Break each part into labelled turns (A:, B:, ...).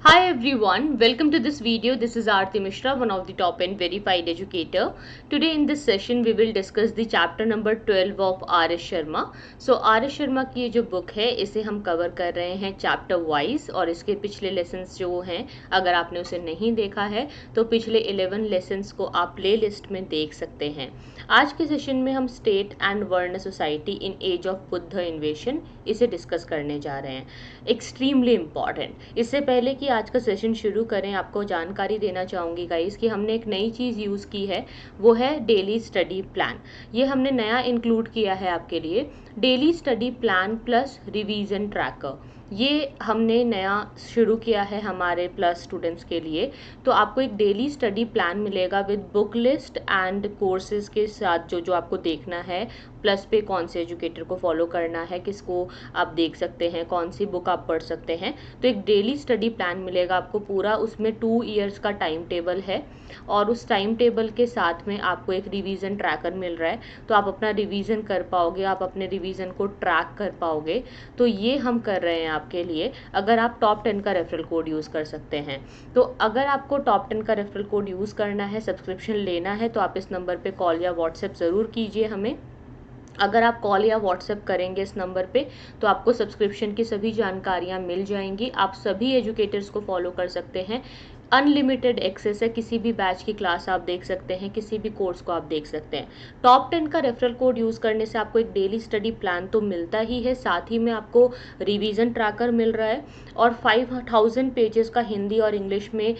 A: Hi everyone, welcome to this video. This is Aarti Mishra, one of the top end verified educator. Today in this session we will discuss the chapter number 12 of R.S. Sharma. So R.S. Sharma की ये जो book है इसे हम cover कर रहे हैं chapter wise और इसके पिछले लेसन्स जो हैं अगर आपने उसे नहीं देखा है तो पिछले 11 लेसन्स को आप प्ले लिस्ट में देख सकते हैं। आज के सेशन में हम state and varna society in age of Buddha invasion इसे डिस्कस करने जा रहे हैं। Extremely important. इससे पहले कि आज का सेशन शुरू करें आपको जानकारी देना चाहूँगी गाइस कि हमने एक नई चीज़ यूज़ की है, वो है डेली स्टडी प्लान। ये हमने नया इंक्लूड किया है आपके लिए, daily study plan plus revision tracker. ये हमने नया शुरू किया है हमारे प्लस स्टूडेंट्स के लिए। तो आपको एक डेली स्टडी प्लान मिलेगा with book list and courses के साथ जो जो आपको देखना है, प्लस पे कौन से एजुकेटर को फॉलो करना है, किसको आप देख सकते हैं, कौन सी बुक आप पढ़ सकते हैं। तो एक डेली स्टडी प्लान मिलेगा आपको पूरा, उसमें 2 ईयर्स का टाइम टेबल है और उस टाइम टेबल के साथ में आपको एक रिवीजन ट्रैकर मिल रहा है। तो आप अपना रिवीजन कर पाओगे, आप अपने रिवीजन को ट्रैक कर पाओगे। तो ये हम कर रहे हैं आपके लिए अगर आप टॉप 10 का रेफरल कोड यूज़ कर सकते हैं। तो अगर आपको टॉप 10 का रेफरल कोड यूज़ करना है, सब्सक्रिप्शन लेना है, तो आप इस नंबर पे कॉल या व्हाट्सएप ज़रूर कीजिए हमें। अगर आप कॉल या व्हाट्सएप करेंगे इस नंबर पे तो आपको सब्सक्रिप्शन की सभी जानकारियाँ मिल जाएंगी। आप सभी एजुकेटर्स को फॉलो कर सकते हैं, अनलिमिटेड एक्सेस है, किसी भी बैच की क्लास आप देख सकते हैं, किसी भी कोर्स को आप देख सकते हैं। टॉप 10 का रेफरल कोड यूज़ करने से आपको एक डेली स्टडी प्लान तो मिलता ही है, साथ ही में आपको रिवीजन ट्रैकर मिल रहा है और 5000 पेजेस का हिंदी और इंग्लिश में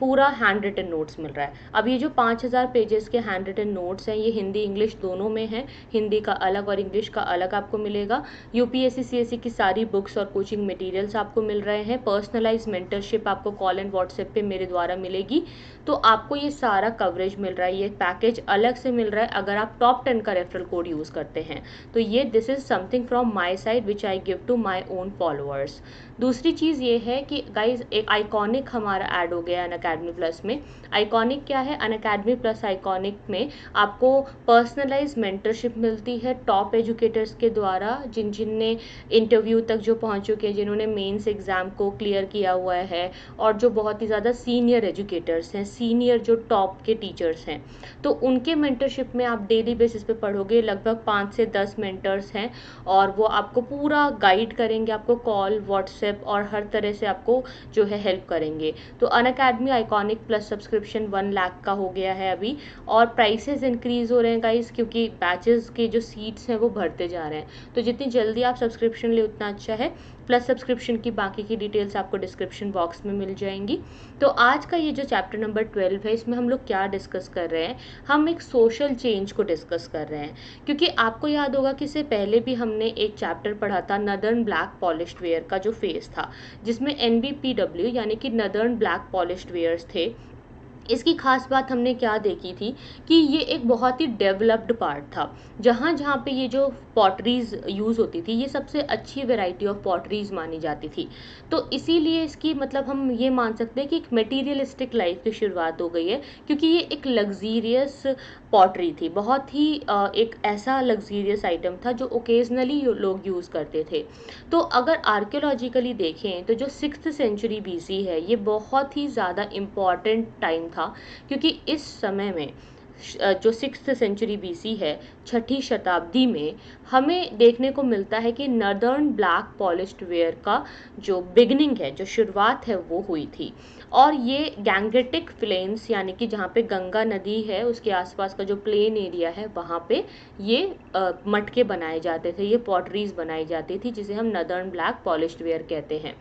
A: पूरा हैंड रिटन नोट्स मिल रहा है। अब ये जो 5000 पेजेस के हैंड रिटन नोट्स हैं ये हिंदी इंग्लिश दोनों में हैं, हिंदी का अलग और इंग्लिश का अलग आपको मिलेगा। यूपीएससी सीएससी की सारी बुक्स और कोचिंग मटेरियल्स आपको मिल रहे हैं। पर्सनलाइज मेंटरशिप आपको कॉल एंड व्हाट्सएप पे मेरे द्वारा मिलेगी। तो आपको ये सारा कवरेज मिल रहा है, ये पैकेज अलग से मिल रहा है अगर आप टॉप 10 का रेफरल कोड यूज़ करते हैं। तो ये this is something from my side which I give to my own followers. दूसरी चीज़ ये है कि गाइज एक आइकॉनिक हमारा ऐड हो गया अनअकैडमी प्लस में। आइकॉनिक क्या है? अनअकैडमी प्लस आइकॉनिक में आपको पर्सनलाइज मेंटरशिप मिलती है टॉप एजुकेटर्स के द्वारा, जिनने इंटरव्यू तक जो पहुंच चुके हैं, जिन्होंने मेंस एग्जाम को क्लियर किया हुआ है और जो बहुत ही ज़्यादा सीनियर एजुकेटर्स हैं, सीनियर जो टॉप के टीचर्स हैं, तो उनके मेंटरशिप में आप डेली बेसिस पे पढ़ोगे। लगभग 5 से 10 मेंटर्स हैं और वो आपको पूरा गाइड करेंगे, आपको कॉल व्हाट्सएप और हर तरह से आपको जो है हेल्प करेंगे। तो Unacademy iconic plus subscription 1 lakh का हो गया है अभी और प्राइसेस इंक्रीज हो रहे हैं गाइस, क्योंकि बैचेस के जो सीट्स हैं वो भरते जा रहे हैं। तो जितनी जल्दी आप सब्सक्रिप्शन ले उतना अच्छा है। प्लस सब्सक्रिप्शन की बाकी की डिटेल्स आपको डिस्क्रिप्शन बॉक्स में मिल जाएंगी। तो आज का ये जो चैप्टर नंबर 12 है इसमें हम लोग क्या डिस्कस कर रहे हैं, हम एक सोशल चेंज को डिस्कस कर रहे हैं। क्योंकि आपको याद होगा कि इससे पहले भी हमने एक चैप्टर पढ़ा था नदर्न ब्लैक पॉलिश्ड वेयर का जो फेस था, जिसमें NBPW यानी कि नदर्न ब्लैक पॉलिश्ड वेयर्स थे। इसकी खास बात हमने क्या देखी थी कि ये एक बहुत ही डेवलप्ड पार्ट था, जहाँ जहाँ पे ये जो पॉटरीज यूज़ होती थी ये सबसे अच्छी वैरायटी ऑफ पॉटरीज मानी जाती थी। तो इसीलिए इसकी मतलब हम ये मान सकते हैं कि एक मटेरियलिस्टिक लाइफ की शुरुआत हो गई है, क्योंकि ये एक लग्जीरियस पॉटरी थी, बहुत ही एक ऐसा लग्जीरियस आइटम था जो ओकेजनली लोग यूज़ करते थे। तो अगर आर्कियोलॉजिकली देखें तो जो 6th सेंचुरी BC है ये बहुत ही ज़्यादा इम्पॉर्टेंट टाइम था, क्योंकि इस समय में जो 6th सेंचुरी BC है, 6ठी शताब्दी में हमें देखने को मिलता है कि नदर्न ब्लैक पॉलिश्ड वेयर का जो बिगनिंग है, जो शुरुआत है वो हुई थी। और ये गैंगेटिक प्लेन्स यानी कि जहाँ पे गंगा नदी है उसके आसपास का जो प्लेन एरिया है वहाँ पे ये मटके बनाए जाते थे, ये पॉटरीज बनाई जाती थी, जिसे हम नदर्न ब्लैक पॉलिश्ड वेयर कहते हैं।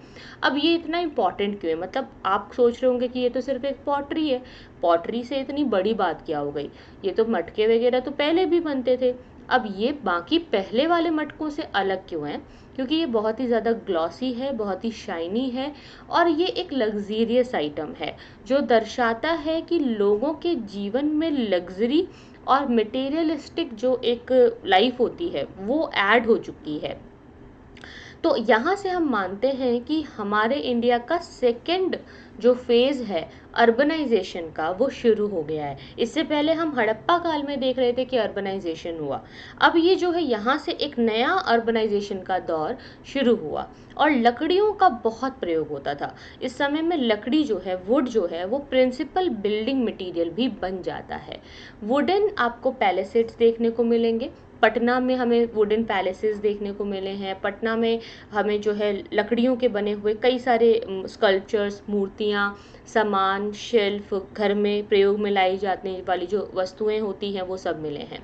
A: अब ये इतना इंपॉर्टेंट क्यों है? मतलब आप सोच रहे होंगे कि ये तो सिर्फ एक पॉटरी है, पॉटरी से इतनी बड़ी बात क्या हो गई, ये तो मटके वगैरह तो पहले भी बनते थे। अब ये बाकी पहले वाले मटकों से अलग क्यों है? क्योंकि ये बहुत ही ज़्यादा ग्लॉसी है, बहुत ही शाइनी है और ये एक लग्जीरियस आइटम है, जो दर्शाता है कि लोगों के जीवन में लग्जरी और मटेरियलिस्टिक जो एक लाइफ होती है वो ऐड हो चुकी है। तो यहाँ से हम मानते हैं कि हमारे इंडिया का सेकंड जो फेज है अर्बनाइजेशन का वो शुरू हो गया है। इससे पहले हम हड़प्पा काल में देख रहे थे कि अर्बनाइजेशन हुआ, अब ये जो है यहाँ से एक नया अर्बनाइजेशन का दौर शुरू हुआ। और लकड़ियों का बहुत प्रयोग होता था इस समय में। लकड़ी जो है, वुड जो है, वो प्रिंसिपल बिल्डिंग मटेरियल भी बन जाता है। वुडन आपको पैलेसेट्स देखने को मिलेंगे। पटना में हमें वुडन पैलेसेस देखने को मिले हैं। पटना में हमें जो है लकड़ियों के बने हुए कई सारे स्कल्पचर्स, मूर्तियाँ, सामान, शेल्फ, घर में प्रयोग में लाई जाने वाली जो वस्तुएं होती हैं वो सब मिले हैं।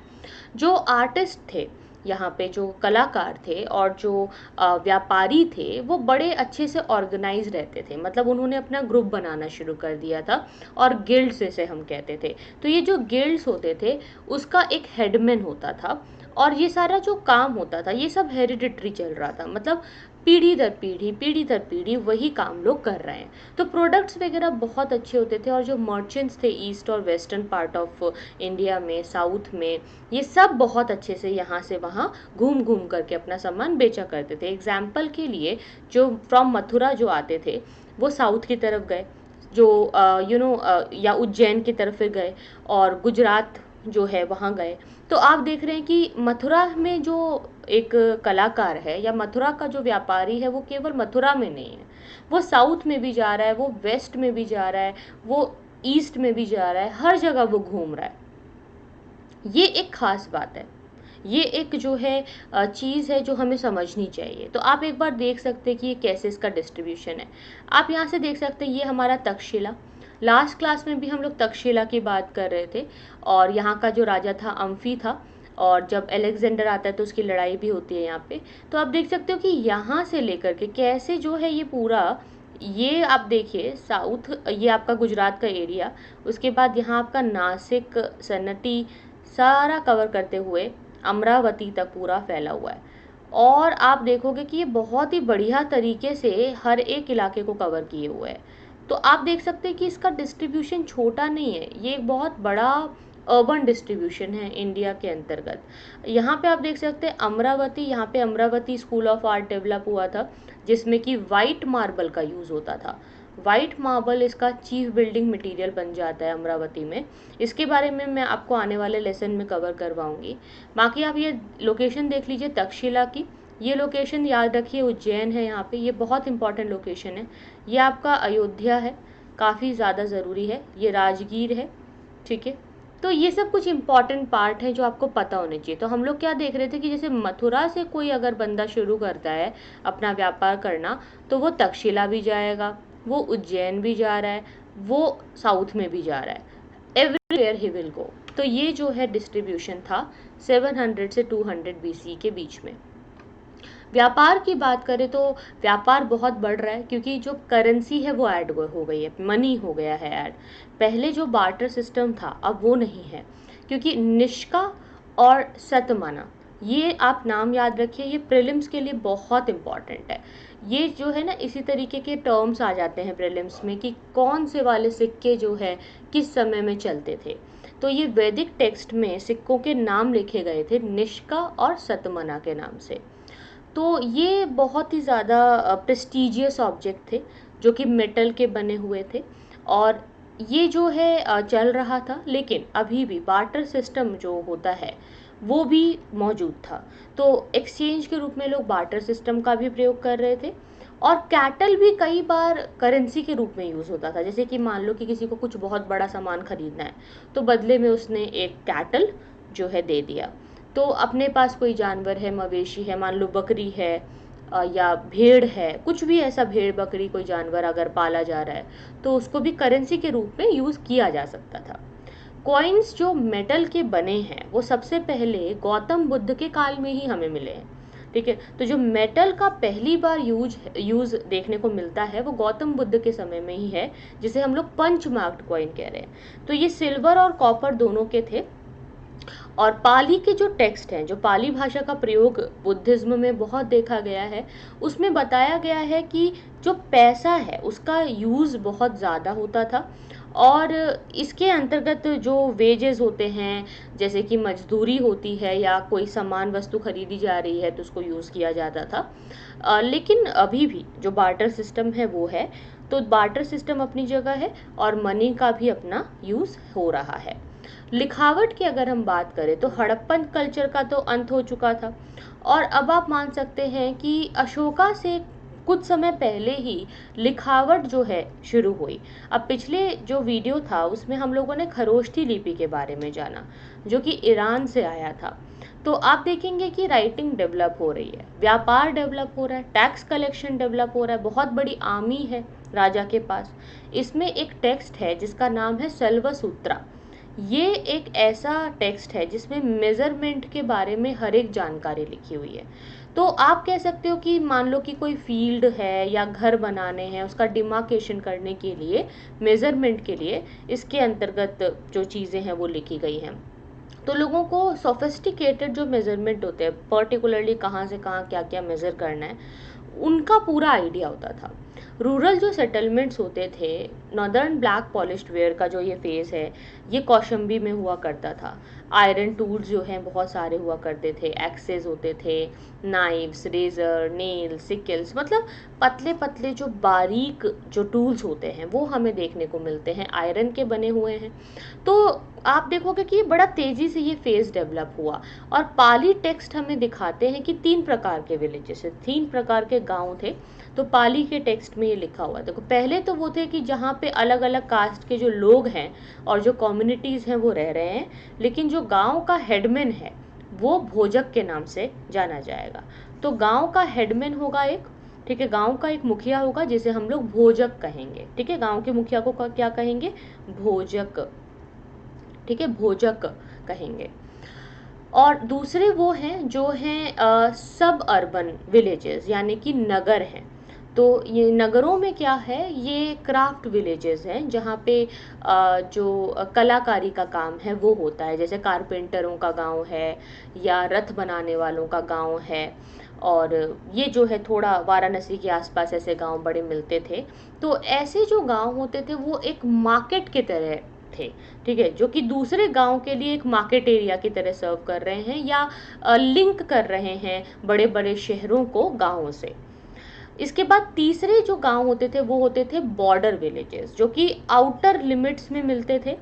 A: जो आर्टिस्ट थे यहाँ पे, जो कलाकार थे और जो व्यापारी थे, वो बड़े अच्छे से ऑर्गेनाइज रहते थे। मतलब उन्होंने अपना ग्रुप बनाना शुरू कर दिया था और गिल्ड्स जैसे हम कहते थे। तो ये जो गिल्ड्स होते थे उसका एक हेडमैन होता था और ये सारा जो काम होता था ये सब हेरिडिटरी चल रहा था। मतलब पीढ़ी दर पीढ़ी वही काम लोग कर रहे हैं। तो प्रोडक्ट्स वगैरह बहुत अच्छे होते थे और जो मर्चेंट्स थे ईस्ट और वेस्टर्न पार्ट ऑफ इंडिया में, साउथ में, ये सब बहुत अच्छे से यहाँ से वहाँ घूम घूम करके अपना सामान बेचा करते थे। एग्जाम्पल के लिए जो फ्रॉम मथुरा जो आते थे वो साउथ की तरफ गए, जो या उज्जैन की तरफ फिर गए, और गुजरात जो है वहाँ गए। तो आप देख रहे हैं कि मथुरा में जो एक कलाकार है या मथुरा का जो व्यापारी है वो केवल मथुरा में नहीं है, वो साउथ में भी जा रहा है, वो वेस्ट में भी जा रहा है, वो ईस्ट में भी जा रहा है, हर जगह वो घूम रहा है। ये एक खास बात है, ये एक जो है चीज़ है जो हमें समझनी चाहिए। तो आप एक बार देख सकते हैं कि ये कैसे इसका डिस्ट्रीब्यूशन है। आप यहाँ से देख सकते हैं ये हमारा तक्षशिला। लास्ट क्लास में भी हम लोग तक्षशिला की बात कर रहे थे और यहाँ का जो राजा था अम्फी था, और जब अलेक्जेंडर आता है तो उसकी लड़ाई भी होती है यहाँ पे। तो आप देख सकते हो कि यहाँ से लेकर के कैसे जो है ये पूरा, ये आप देखिए साउथ, ये आपका गुजरात का एरिया, उसके बाद यहाँ आपका नासिक, सन्नटी सारा कवर करते हुए अमरावती तक पूरा फैला हुआ है। और आप देखोगे कि ये बहुत ही बढ़िया तरीके से हर एक इलाके को कवर किए हुए है। तो आप देख सकते हैं कि इसका डिस्ट्रीब्यूशन छोटा नहीं है, ये एक बहुत बड़ा अर्बन डिस्ट्रीब्यूशन है इंडिया के अंतर्गत। यहाँ पे आप देख सकते हैं अमरावती, यहाँ पे Amravati school of art develop हुआ था जिसमें कि वाइट मार्बल का यूज़ होता था। वाइट मार्बल इसका चीफ बिल्डिंग मटेरियल बन जाता है अमरावती में। इसके बारे में मैं आपको आने वाले लेसन में कवर करवाऊंगी। बाकी आप ये लोकेशन देख लीजिए तक्षशिला की, ये लोकेशन याद रखिए उज्जैन है यहाँ पे, ये बहुत इंपॉर्टेंट लोकेशन है। ये आपका अयोध्या है, काफ़ी ज़्यादा ज़रूरी है। ये राजगीर है, ठीक है। तो ये सब कुछ इम्पॉर्टेंट पार्ट है जो आपको पता होने चाहिए। तो हम लोग क्या देख रहे थे कि जैसे मथुरा से कोई अगर बंदा शुरू करता है अपना व्यापार करना तो वो तक्षशिला भी जाएगा, वो उज्जैन भी जा रहा है, वो साउथ में भी जा रहा है, एवरीवेयर ही विल गो। तो ये जो है डिस्ट्रीब्यूशन था 700 से 200 BC के बीच में। व्यापार की बात करें तो व्यापार बहुत बढ़ रहा है क्योंकि जो करेंसी है वो ऐड हो गई है, मनी हो गया है ऐड। पहले जो बार्टर सिस्टम था अब वो नहीं है, क्योंकि निष्का और सतमना, ये आप नाम याद रखिए, ये प्रीलिम्स के लिए बहुत इंपॉर्टेंट है। ये जो है ना इसी तरीके के टर्म्स आ जाते हैं प्रीलिम्स में कि कौन से वाले सिक्के जो है किस समय में चलते थे। तो ये वैदिक टेक्स्ट में सिक्कों के नाम लिखे गए थे निष्का और सतमना के नाम से। तो ये बहुत ही ज़्यादा प्रेस्टीजियस ऑब्जेक्ट थे जो कि मेटल के बने हुए थे, और ये जो है चल रहा था। लेकिन अभी भी बार्टर सिस्टम जो होता है वो भी मौजूद था। तो एक्सचेंज के रूप में लोग बार्टर सिस्टम का भी प्रयोग कर रहे थे, और कैटल भी कई बार करेंसी के रूप में यूज़ होता था। जैसे कि मान लो कि किसी को कुछ बहुत बड़ा सामान खरीदना है तो बदले में उसने एक कैटल जो है दे दिया। तो अपने पास कोई जानवर है, मवेशी है, मान लो बकरी है या भेड़ है, कुछ भी ऐसा, भेड़ बकरी कोई जानवर अगर पाला जा रहा है तो उसको भी करेंसी के रूप में यूज़ किया जा सकता था। कॉइन्स जो मेटल के बने हैं वो सबसे पहले गौतम बुद्ध के काल में ही हमें मिले हैं, ठीक है। तो जो मेटल का पहली बार यूज देखने को मिलता है वो गौतम बुद्ध के समय में ही है, जिसे हम लोग पंच मार्क्ड कॉइन कह रहे हैं। तो ये सिल्वर और कॉपर दोनों के थे। और पाली के जो टेक्स्ट हैं, जो पाली भाषा का प्रयोग बुद्धिज्म में बहुत देखा गया है, उसमें बताया गया है कि जो पैसा है उसका यूज़ बहुत ज़्यादा होता था, और इसके अंतर्गत जो वेजेस होते हैं, जैसे कि मजदूरी होती है या कोई सामान वस्तु खरीदी जा रही है तो उसको यूज़ किया जाता था। लेकिन अभी भी जो बार्टर सिस्टम है वो है, तो बार्टर सिस्टम अपनी जगह है और मनी का भी अपना यूज़ हो रहा है। लिखावट की अगर हम बात करें तो हड़प्पन कल्चर का तो अंत हो चुका था, और अब आप मान सकते हैं कि अशोका से कुछ समय पहले ही लिखावट जो है शुरू हुई। अब पिछले जो वीडियो था उसमें हम लोगों ने खरोष्ठी लिपि के बारे में जाना, जो कि ईरान से आया था। तो आप देखेंगे कि राइटिंग डेवलप हो रही है, व्यापार डेवलप हो रहा है, टैक्स कलेक्शन डेवलप हो रहा है, बहुत बड़ी आर्मी है राजा के पास। इसमें एक टेक्स्ट है जिसका नाम है सल्वसूत्रा। ये एक ऐसा टेक्स्ट है जिसमें मेजरमेंट के बारे में हर एक जानकारी लिखी हुई है। तो आप कह सकते हो कि मान लो कि कोई फील्ड है या घर बनाने हैं, उसका डिमार्केशन करने के लिए, मेजरमेंट के लिए इसके अंतर्गत जो चीज़ें हैं वो लिखी गई हैं। तो लोगों को सोफिस्टिकेटेड जो मेजरमेंट होते हैं, पर्टिकुलरली कहाँ से कहाँ क्या क्या मेज़र करना है, उनका पूरा आइडिया होता था। रूरल जो सेटलमेंट्स होते थे, नॉर्दर्न ब्लैक पॉलिश्ड वेयर का जो ये फेज़ है, ये कौशंबी में हुआ करता था। आयरन टूल्स जो हैं बहुत सारे हुआ करते थे, एक्सेस होते थे, नाइफ्स, रेज़र, नेल, सिकल्स, मतलब पतले पतले जो बारीक जो टूल्स होते हैं वो हमें देखने को मिलते हैं, आयरन के बने हुए हैं। तो आप देखोगे कि बड़ा तेज़ी से ये फेज़ डेवलप हुआ, और पाली टेक्स्ट हमें दिखाते हैं कि 3 प्रकार के विलेजेस है, 3 प्रकार के गांव थे। तो पाली के टेक्स्ट में ये लिखा हुआ है। देखो, पहले तो वो थे कि जहाँ पे अलग अलग कास्ट के जो लोग हैं और जो कम्युनिटीज़ हैं वो रह रहे हैं, लेकिन जो गांव का हेडमैन है वो भोजक के नाम से जाना जाएगा। तो गांव का हेडमैन होगा एक, ठीक है, गांव का एक मुखिया होगा जिसे हम लोग भोजक कहेंगे, ठीक है, गांव के मुखिया को क्या कहेंगे? भोजक, ठीक है, भोजक कहेंगे। और दूसरे वो हैं जो हैं सब अर्बन विलेजेस, यानी कि नगर हैं। तो ये नगरों में क्या है, ये क्राफ्ट विलेजेस हैं जहाँ पे जो कलाकारी का काम है वो होता है, जैसे कारपेंटरों का गांव है या रथ बनाने वालों का गांव है। और ये जो है थोड़ा वाराणसी के आसपास ऐसे गांव बड़े मिलते थे। तो ऐसे जो गांव होते थे वो एक मार्केट की तरह थे, ठीक है, जो कि दूसरे गांव के लिए एक मार्केट एरिया की तरह सर्व कर रहे हैं या लिंक कर रहे हैं बड़े बड़े शहरों को गांवों से। इसके बाद तीसरे जो गांव होते थे वो होते थे बॉर्डर विलेजेस, जो कि आउटर लिमिट्स में मिलते थे,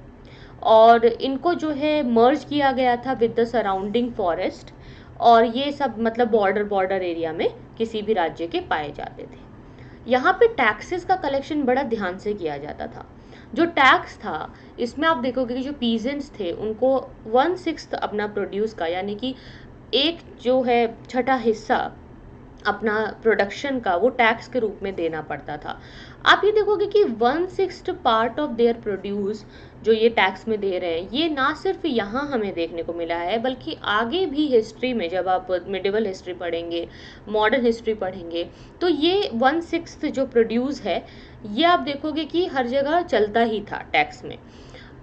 A: और इनको जो है मर्ज किया गया था विद द सराउंडिंग फॉरेस्ट। और ये सब मतलब बॉर्डर एरिया में किसी भी राज्य के पाए जाते थे। यहाँ पे टैक्सेस का कलेक्शन बड़ा ध्यान से किया जाता था। जो टैक्स था, इसमें आप देखोगे कि जो पीजेंट्स थे उनको 1/6 अपना प्रोड्यूस का, यानी कि एक जो है छठा हिस्सा अपना प्रोडक्शन का, वो टैक्स के रूप में देना पड़ता था। आप ये देखोगे कि 1/6 पार्ट ऑफ देयर प्रोड्यूस जो ये टैक्स में दे रहे हैं, ये ना सिर्फ यहाँ हमें देखने को मिला है, बल्कि आगे भी हिस्ट्री में जब आप मिडिवल हिस्ट्री पढ़ेंगे, मॉडर्न हिस्ट्री पढ़ेंगे, तो ये 1/6 जो प्रोड्यूस है, ये आप देखोगे कि हर जगह चलता ही था टैक्स में।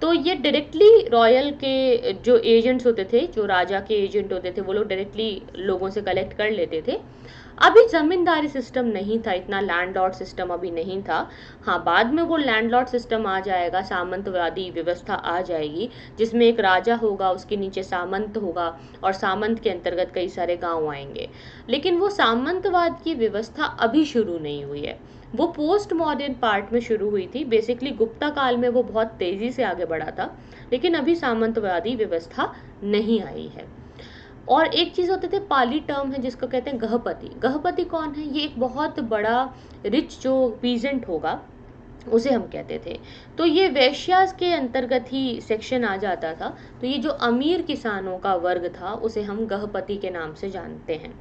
A: तो ये डायरेक्टली रॉयल के जो एजेंट्स होते थे, जो राजा के एजेंट होते थे, वो लोग डायरेक्टली लोगों से कलेक्ट कर लेते थे। अभी जमींदारी सिस्टम नहीं था, इतना लैंडलॉर्ड सिस्टम अभी नहीं था। हाँ, बाद में वो लैंडलॉर्ड सिस्टम आ जाएगा, सामंतवादी व्यवस्था आ जाएगी, जिसमें एक राजा होगा, उसके नीचे सामंत होगा, और सामंत के अंतर्गत कई सारे गांव आएंगे। लेकिन वो सामंतवाद की व्यवस्था अभी शुरू नहीं हुई है, वो पोस्ट मॉडर्न पार्ट में शुरू हुई थी। बेसिकली गुप्ता काल में वो बहुत तेजी से आगे बढ़ा था, लेकिन अभी सामंतवादी व्यवस्था नहीं आई है। और एक चीज़ होते थे, पाली टर्म है जिसको कहते हैं गहपति। गहपति कौन है? ये एक बहुत बड़ा रिच जो पीजेंट होगा उसे हम कहते थे। तो ये वैश्यास के अंतर्गत ही सेक्शन आ जाता था। तो ये जो अमीर किसानों का वर्ग था उसे हम गहपति के नाम से जानते हैं।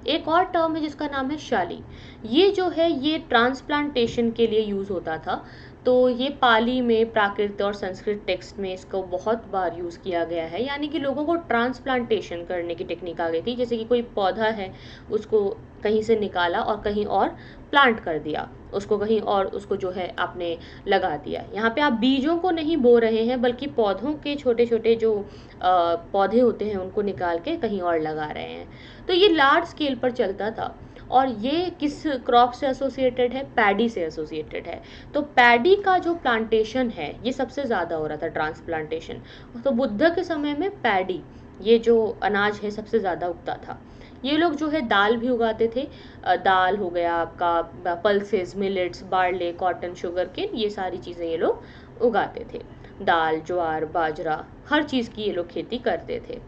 A: एक और टर्म है जिसका नाम है शाली। ये जो है ये ट्रांसप्लांटेशन के लिए यूज़ होता था। तो ये पाली में, प्राकृत और संस्कृत टेक्स्ट में इसको बहुत बार यूज़ किया गया है, यानी कि लोगों को ट्रांसप्लांटेशन करने की टेक्निक आ गई थी। जैसे कि कोई पौधा है, उसको कहीं से निकाला और कहीं और प्लांट कर दिया, उसको कहीं और उसको जो है आपने लगा दिया। यहाँ पे आप बीजों को नहीं बो रहे हैं, बल्कि पौधों के छोटे छोटे जो पौधे होते हैं उनको निकाल के कहीं और लगा रहे हैं। तो ये लार्ज स्केल पर चलता था। और ये किस क्रॉप से एसोसिएटेड है, पैडी से एसोसिएटेड है। तो पैडी का जो प्लांटेशन है ये सबसे ज़्यादा हो रहा था, ट्रांसप्लांटेशन। तो बुद्ध के समय में पैडी, ये जो अनाज है, सबसे ज़्यादा उगता था। ये लोग जो है दाल भी उगाते थे, दाल हो गया आपका, pulses, millets, barley, cotton, sugar cane, ये सारी चीज़ें ये लोग उगाते थे। दाल, ज्वार, बाजरा, हर चीज़ की ये लोग खेती करते थे।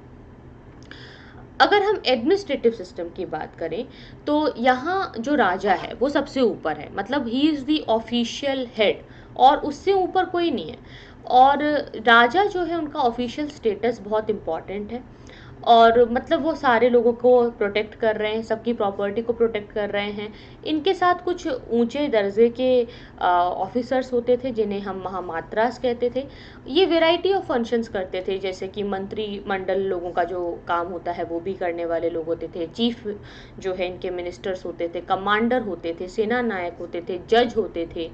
A: अगर हम एडमिनिस्ट्रेटिव सिस्टम की बात करें तो यहाँ जो राजा है वो सबसे ऊपर है, मतलब he is the official head, और उससे ऊपर कोई नहीं है। और राजा जो है उनका ऑफिशियल स्टेटस बहुत इम्पॉर्टेंट है, और मतलब वो सारे लोगों को प्रोटेक्ट कर रहे हैं, सबकी प्रॉपर्टी को प्रोटेक्ट कर रहे हैं। इनके साथ कुछ ऊंचे दर्जे के ऑफिसर्स होते थे जिन्हें हम महामात्रास कहते थे। ये वैरायटी ऑफ फंक्शंस करते थे, जैसे कि मंत्रिमंडल लोगों का जो काम होता है वो भी करने वाले लोग होते थे, चीफ जो है इनके मिनिस्टर्स होते थे, कमांडर होते थे, सेना नायक होते थे, जज होते थे,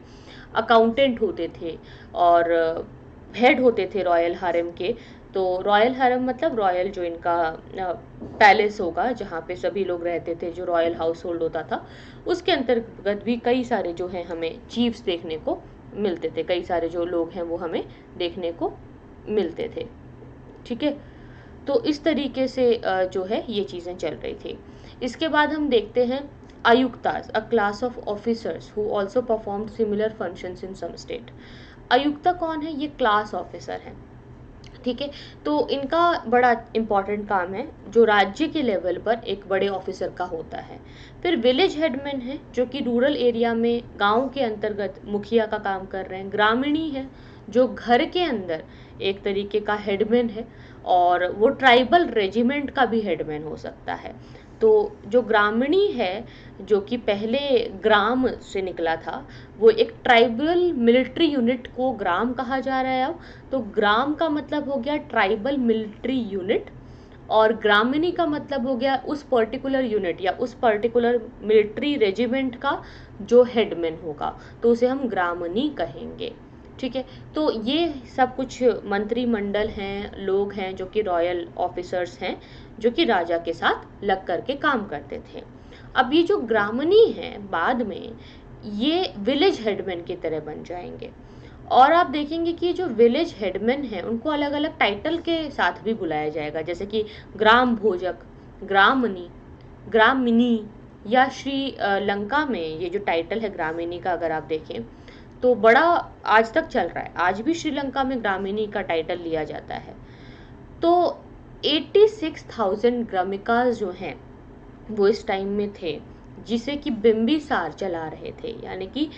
A: अकाउंटेंट होते थे, और हेड होते थे रॉयल हारेम के। तो रॉयल हरम मतलब रॉयल जो इनका पैलेस होगा जहाँ पे सभी लोग रहते थे, जो रॉयल हाउस होल्ड होता था, उसके अंतर्गत भी कई सारे जो हैं हमें चीफ्स देखने को मिलते थे, कई सारे जो लोग हैं वो हमें देखने को मिलते थे। ठीक है, तो इस तरीके से जो है ये चीज़ें चल रही थी। इसके बाद हम देखते हैं आयुक्तास, a class of officers who also perform similar functions in some state. आयुक्ता कौन है? ये क्लास ऑफिसर हैं। ठीक है, तो इनका बड़ा इम्पॉर्टेंट काम है जो राज्य के लेवल पर एक बड़े ऑफिसर का होता है। फिर विलेज हेडमैन है जो कि रूरल एरिया में गांव के अंतर्गत मुखिया का काम कर रहे हैं। ग्रामीणी है जो घर के अंदर एक तरीके का हेडमैन है, और वो ट्राइबल रेजिमेंट का भी हेडमैन हो सकता है। तो जो ग्रामीणी है जो कि पहले ग्राम से निकला था, वो एक ट्राइबल मिलिट्री यूनिट को ग्राम कहा जा रहा है अब। तो ग्राम का मतलब हो गया ट्राइबल मिलिट्री यूनिट, और ग्रामिणी का मतलब हो गया उस पर्टिकुलर यूनिट या उस पर्टिकुलर मिलिट्री रेजिमेंट का जो हेडमैन होगा, तो उसे हम ग्रामणी कहेंगे। ठीक है, तो ये सब कुछ मंत्रिमंडल हैं, लोग हैं जो कि रॉयल ऑफिसर्स हैं, जो कि राजा के साथ लग करके काम करते थे। अब ये जो ग्रामणी हैं बाद में ये विलेज हेडमैन की तरह बन जाएंगे, और आप देखेंगे कि जो विलेज हेडमैन हैं उनको अलग अलग टाइटल के साथ भी बुलाया जाएगा, जैसे कि ग्राम भोजक, ग्रामणी, ग्रामिनी, या श्री लंका में ये जो टाइटल है ग्रामिनी का अगर आप देखें तो बड़ा आज तक चल रहा है, आज भी श्रीलंका में ग्रामिनी का टाइटल लिया जाता है। तो 86,000 ग्रामिकास जो हैं वो इस टाइम में थे, जिसे कि बिम्बिसार चला रहे थे, यानी कि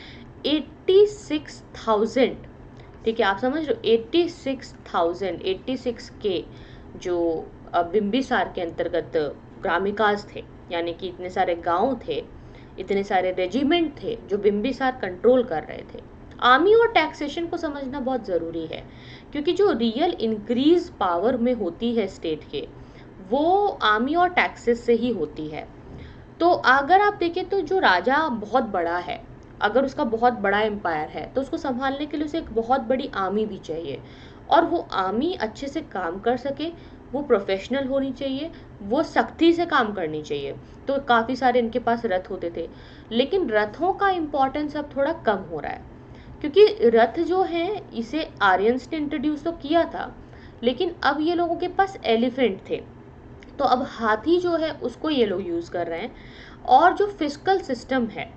A: 86,000। ठीक है, आप समझ लो 86,000, 86 के जो बिम्बिसार के अंतर्गत ग्रामिकास थे, यानी कि इतने सारे गांव थे, इतने सारे रेजिमेंट थे जो बिम्बिसार कंट्रोल कर रहे थे। आर्मी और टैक्सेशन को समझना बहुत ज़रूरी है, क्योंकि जो रियल इंक्रीज पावर में होती है स्टेट के, वो आर्मी और टैक्सेस से ही होती है। तो अगर आप देखें तो जो राजा बहुत बड़ा है, अगर उसका बहुत बड़ा एम्पायर है, तो उसको संभालने के लिए उसे एक बहुत बड़ी आर्मी भी चाहिए, और वो आर्मी अच्छे से काम कर सके, वो प्रोफेशनल होनी चाहिए, वो सख्ती से काम करनी चाहिए। तो काफ़ी सारे इनके पास रथ होते थे, लेकिन रथों का इम्पोर्टेंस अब थोड़ा कम हो रहा है, क्योंकि रथ जो है इसे आर्यंस ने इंट्रोड्यूस तो किया था, लेकिन अब ये लोगों के पास एलिफेंट थे, तो अब हाथी जो है उसको ये लोग यूज़ कर रहे हैं। और जो फिस्कल सिस्टम है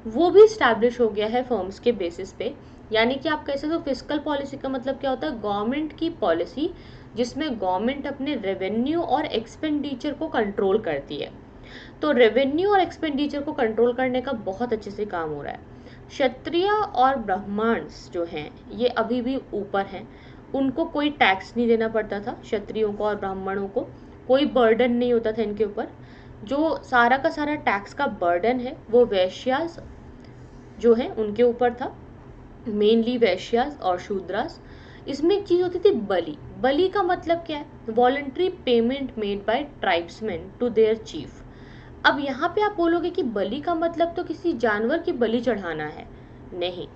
A: वो भी इस्टेब्लिश हो गया है फर्म्स के बेसिस पे, यानी कि आप कैसे, तो फिस्कल पॉलिसी का मतलब क्या होता है? गवर्नमेंट की पॉलिसी जिसमें गवर्नमेंट अपने रेवेन्यू और एक्सपेंडिचर को कंट्रोल करती है। तो रेवेन्यू और एक्सपेंडिचर को कंट्रोल करने का बहुत अच्छे से काम हो रहा है। क्षत्रिय और ब्राह्मण्स जो हैं ये अभी भी ऊपर हैं, उनको कोई टैक्स नहीं देना पड़ता था, क्षत्रियों को और ब्राह्मणों को कोई बर्डन नहीं होता था इनके ऊपर। जो सारा का सारा टैक्स का बर्डन है वो वैश्यास जो है उनके ऊपर था, मेनली वैश्यास और शूद्रास। इसमें एक चीज़ होती थी बलि। बलि का मतलब क्या है? Voluntary payment made by tribesman to their chief. अब यहाँ पे आप बोलोगे कि बलि का मतलब तो किसी जानवर की बलि चढ़ाना है, नहीं,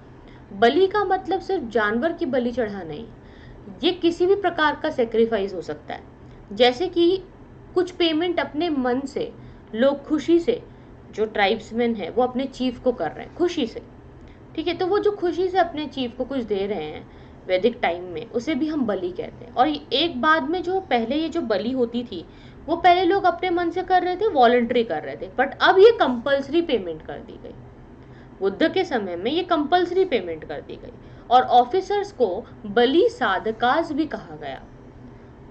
A: बलि का मतलब सिर्फ जानवर की बलि चढ़ाना नहीं, ये किसी भी प्रकार का सेक्रीफाइस हो सकता है। जैसे कि कुछ पेमेंट अपने मन से लोग खुशी से जो ट्राइब्समैन है वो अपने चीफ को कर रहे हैं खुशी से, ठीक है, तो वो जो खुशी से अपने चीफ को कुछ दे रहे हैं वैदिक टाइम में, उसे भी हम बलि कहते हैं। और एक बाद में जो पहले ये जो बलि होती थी वो पहले लोग अपने मन से कर रहे थे, वॉलंटरी कर रहे थे, बट अब ये कंपल्सरी पेमेंट कर दी गई। बुद्ध के समय में ये कंपल्सरी पेमेंट कर दी गई और ऑफिसर्स को बलि साधकास भी कहा गया।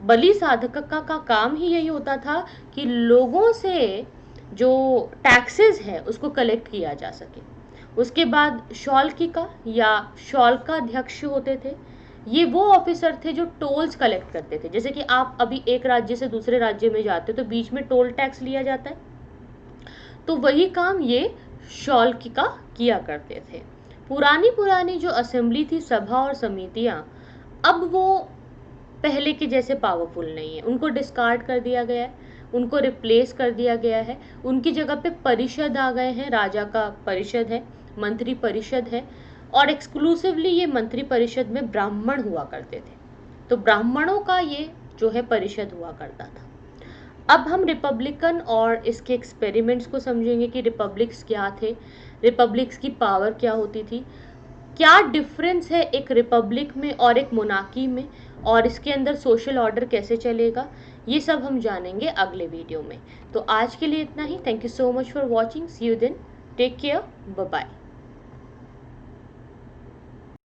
A: बलि साधक का काम ही यही होता था कि लोगों से जो टैक्सेस है उसको कलेक्ट किया जा सके। उसके बाद शौल्किका या शौल्काध्यक्ष होते थे, ये वो ऑफिसर थे जो टोल्स कलेक्ट करते थे। जैसे कि आप अभी एक राज्य से दूसरे राज्य में जाते हो तो बीच में टोल टैक्स लिया जाता है, तो वही काम ये शौल्किका किया करते थे। पुरानी जो असेंबली थी, सभा और समितियां, अब वो पहले के जैसे पावरफुल नहीं है, उनको डिस्कार्ड कर दिया गया है, उनको रिप्लेस कर दिया गया है। उनकी जगह पे परिषद आ गए हैं, राजा का परिषद है, मंत्री परिषद है, और एक्सक्लूसिवली ये मंत्री परिषद में ब्राह्मण हुआ करते थे, तो ब्राह्मणों का ये जो है परिषद हुआ करता था। अब हम रिपब्लिकन और इसके एक्सपेरिमेंट्स को समझेंगे कि रिपब्लिक्स क्या थे, रिपब्लिक्स की पावर क्या होती थी, क्या डिफरेंस है एक रिपब्लिक में और एक मोनार्की में, और इसके अंदर सोशल ऑर्डर कैसे चलेगा, ये सब हम जानेंगे अगले वीडियो में। तो आज के लिए इतना ही। Thank you so much for watching. See you then. Take care. Bye bye.